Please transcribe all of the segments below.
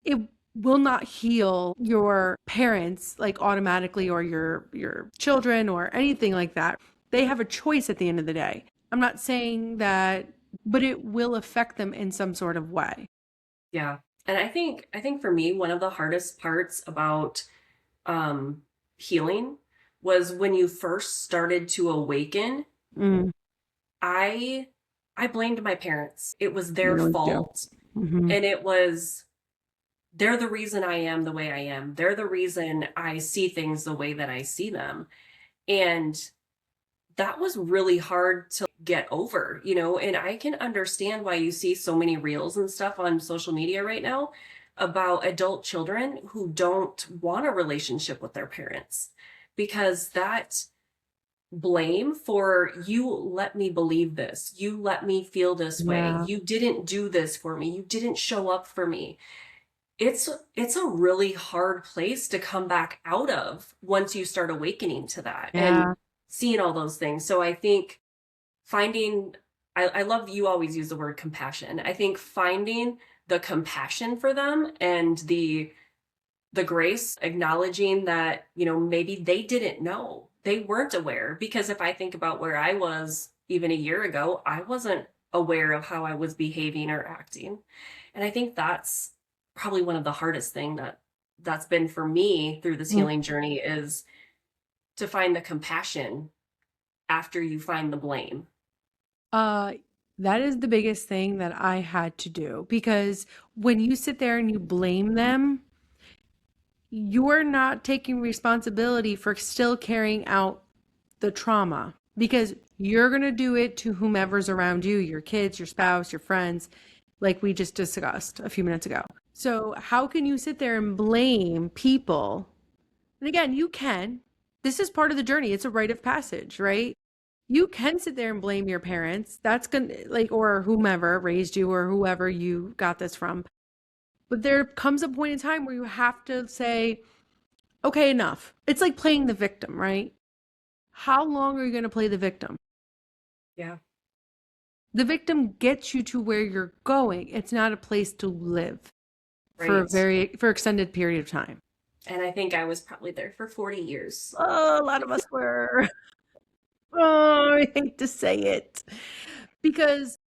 it will not heal your parents like automatically, or your children or anything like that. They have a choice at the end of the day. I'm not saying that, but it will affect them in some sort of way. Yeah. And I think for me, one of the hardest parts about um healing was when you first started to awaken. Mm, I I blamed my parents. It was you their always do. fault, Hmm. and it was they're the reason I am the way I am. They're the reason I see things the way that I see them. And that was really hard to get over, and I can understand why you see so many reels and stuff on social media right now about adult children who don't want a relationship with their parents, because that blame for, you let me believe this, you let me feel this way, Yeah. you didn't do this for me, you didn't show up for me. It's a really hard place to come back out of once you start awakening to that and Yeah. seeing all those things. So I think finding, I love, you always use the word compassion. I think finding the compassion for them and the grace, acknowledging that, maybe they didn't know, they weren't aware. Because if I think about where I was even a year ago, I wasn't aware of how I was behaving or acting. And I think that's probably one of the hardest thing that's been for me through this healing journey, is to find the compassion after you find the blame. Uh, that is the biggest thing that I had to do, because when you sit there and you blame them, you're not taking responsibility for still carrying out the trauma, because you're going to do it to whomever's around you, your kids, your spouse, your friends, like we just discussed a few minutes ago. So, how can you sit there and blame people? And again, you can. This is part of the journey. It's a rite of passage, right? You can sit there and blame your parents. That's going to, like, or whomever raised you or whoever you got this from. But there comes a point in time where you have to say, okay, enough. It's like playing the victim, right? How long are you going to play the victim? Yeah. The victim gets you to where you're going. It's not a place to live for a Right. for extended period of time. And I think I was probably there for 40 years. Oh, a lot of us were. Oh, I hate to say it. Because,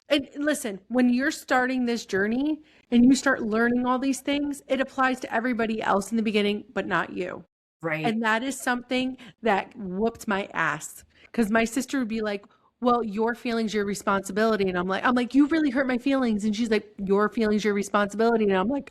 and listen, when you're starting this journey and you start learning all these things, it applies to everybody else in the beginning, but not you. Right. And that is something that whooped my ass, because my sister would be like, well, your feelings, your responsibility. And I'm like, you really hurt my feelings. And she's like, your feelings, your responsibility. And I'm like,